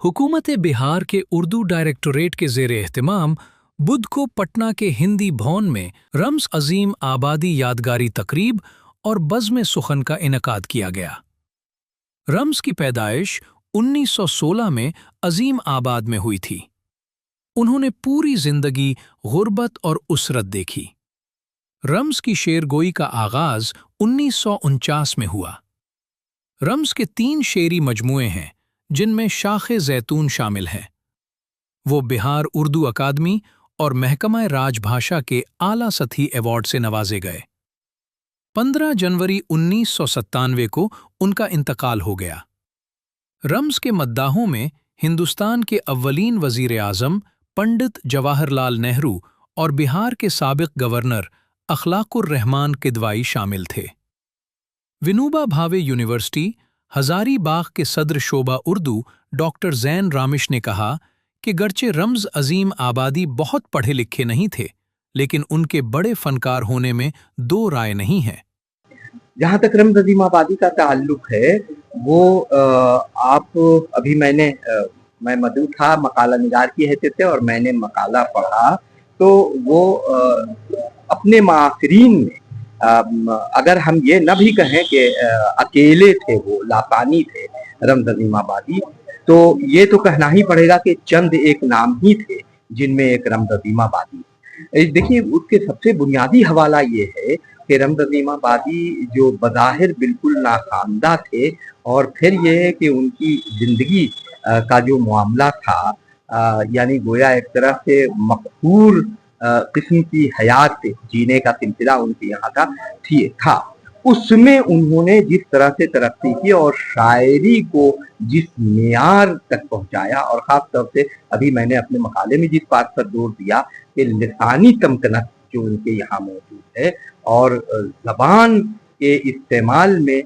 हुकूमत बिहार के उर्दू डायरेक्टोरेट के ज़ेर एहतमाम बुध को पटना के हिंदी भवन में रम्ज़ अज़ीम आबादी यादगारी तकरीब और बज़्म सुखन का इनेकाद किया गया। रम्ज़ की पैदाइश 1916 में अज़ीम आबाद में हुई थी। उन्होंने पूरी जिंदगी गुर्बत और उसरत देखी। रम्ज़ की शेरगोई का आगाज़ 1949 में हुआ। रम्ज़ के 3 शेरी मजमुए हैं जिनमें शाख़-ए-ज़ैतून शामिल है। वो बिहार उर्दू अकादमी और महकमा राजभाषा के आला सतही अवार्ड से नवाजे गए। 15 जनवरी 1997 को उनका इंतकाल हो गया। रम्ज़ के मद्दाहों में हिंदुस्तान के अव्वलीन वज़ीर-ए-आज़म पंडित जवाहरलाल नेहरू और बिहार के साबिक़ गवर्नर अख़लाक़ुर-रहमान किदवाई शामिल थे। विनोबा भावे यूनिवर्सिटी हज़ारीबाग के सदर शोबा उर्दू डॉक्टर ज़ैन रामिश ने कहा कि गर्चे रम्ज़ अज़ीम आबादी बहुत पढ़े लिखे नहीं थे, लेकिन उनके बड़े फनकार होने में दो राय नहीं है। जहाँ तक रम्ज़ अज़ीम आबादी का ताल्लुक है, वो आप अभी मैं मदऊ था मकाला निगार की हैसियत से, और मैंने मकाला पढ़ा तो वो अपने माफ़रीन में अगर हम ये न भी कहें कि अकेले थे, वो लासानी थे रम्ज़ अज़ीम आबादी, तो ये तो कहना ही पड़ेगा कि चंद एक नाम ही थे जिनमें एक रम्ज़ अज़ीम आबादी। देखिए, उसके सबसे बुनियादी हवाला ये है कि रम्ज़ अज़ीम आबादी जो बज़ाहिर बिल्कुल नाखानदा थे, और फिर ये है कि उनकी ज़िंदगी का जो मामला था, यानी गोया एक तरह से मक़हूर किस्म की हयात जीने का सिलसिला उनके यहाँ का था। उसमें उन्होंने जिस तरह से तरक्की की और शायरी को जिस मेयार तक पहुँचाया, और ख़ास तौर से अभी मैंने अपने मकाले में जिस बात पर जोर दिया कि लिसानी तमकनत जो उनके यहाँ मौजूद है, और ज़बान के इस्तेमाल में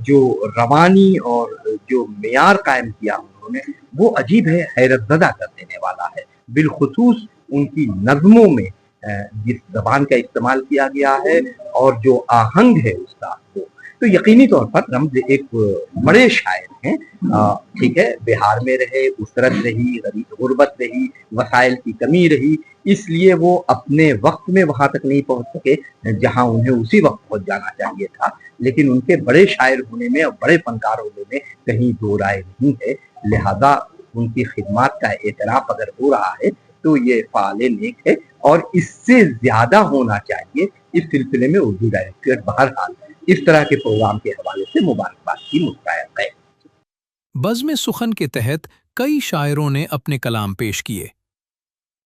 जो रवानी और जो मेयार कायम किया उन्होंने, वो अजीब है, हैरत ज़दा कर देने वाला है। बिलखुसूस उनकी नज़्मों में जिस ज़बान का इस्तेमाल किया गया है और जो आहंग है उसका, तो यकीनी तौर पर रम्ज़ एक बड़े शायर हैं। ठीक है, बिहार में रहे, उसरत रही, गुर्बत रही, वसाइल की कमी रही, इसलिए वो अपने वक्त में वहाँ तक नहीं पहुँच सके जहाँ उन्हें उसी वक्त पहुँच जाना चाहिए था, लेकिन उनके बड़े शायर होने में और बड़े फनकार होने में कहीं दो राय नहीं है। लिहाजा उनकी खिदमत का एतराफ़ अगर हो रहा है तो ये फ़ाले नेक है, और इससे ज़्यादा होना चाहिए। इस सिलसिले में उर्दू डायरेक्टरेट बहरहाल इस तरह के प्रोग्राम के हवाले से मुबारकबाद की मुस्तहिक़ है। बज़्म सुखन के तहत कई शायरों ने अपने कलाम पेश किए।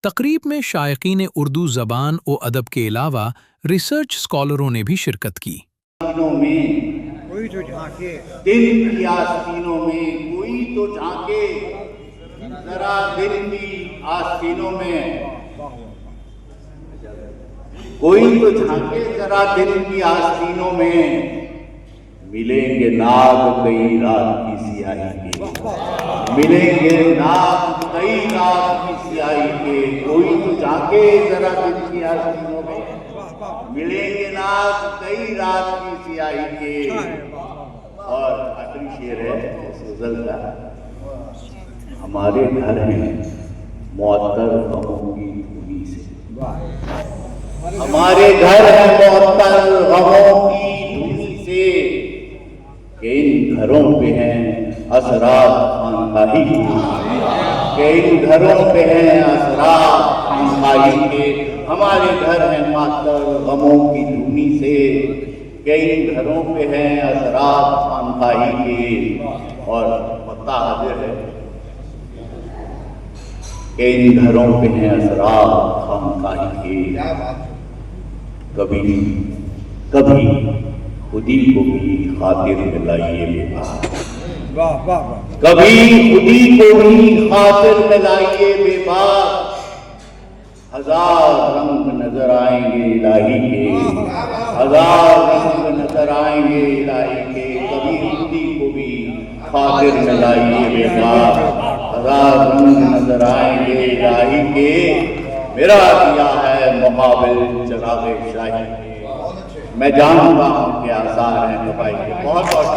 तकरीब में शायकीन उर्दू ज़बान व अदब के अलावा रिसर्च स्कॉलरों ने भी शिरकत की। कोई तो झांके दिल की आस्तीनों में, कोई तो झांके जरा दिल की आस्तीनों में, कोई तो झांके जरा दिल की आस्तीनों में, मिलेंगे नाग कई रात की सियाही के, मिलेंगे नाग कई रात की सियाही के, कोई तो झांके जरा दिल की आस्तीनों में, मिलेंगे नाग कई रात की सियाही के। और आखिरी शेर है इस गज़ल का, हमारे घर हैं मुअत्तर गमों की धुनी से, हमारे घर हैं मुअत्तर गमों की धुनी से, कि इन घरों पे हैं असरात खानकाही के, कि इन घरों पे हैं असरात खानकाही के, हमारे घर हैं मुअत्तर गमों की धुनी से, कि इन घरों पे हैं असरात खानकाही के। और पत्ता हाजिर है कि इन घरों पे हैं असरात खानकाही के, कभी कभी खुदी को भी खातिर में लाइए बेबाक, कभी खुदी को भी खातिर में लाइए बेबाक, हजार रंग नजर आएंगे इलाही के, हजार रंग नजर आएंगे इलाही के, कभी खुदी को भी खातिर में लाइए बेबाक, हजार रंग नजर आएंगे इलाही के, मेरा दिया है मुकाबिल चराग़े शाही के, मैं जानता हूँ कि आसार हैं दवाई के। बहुत बहुत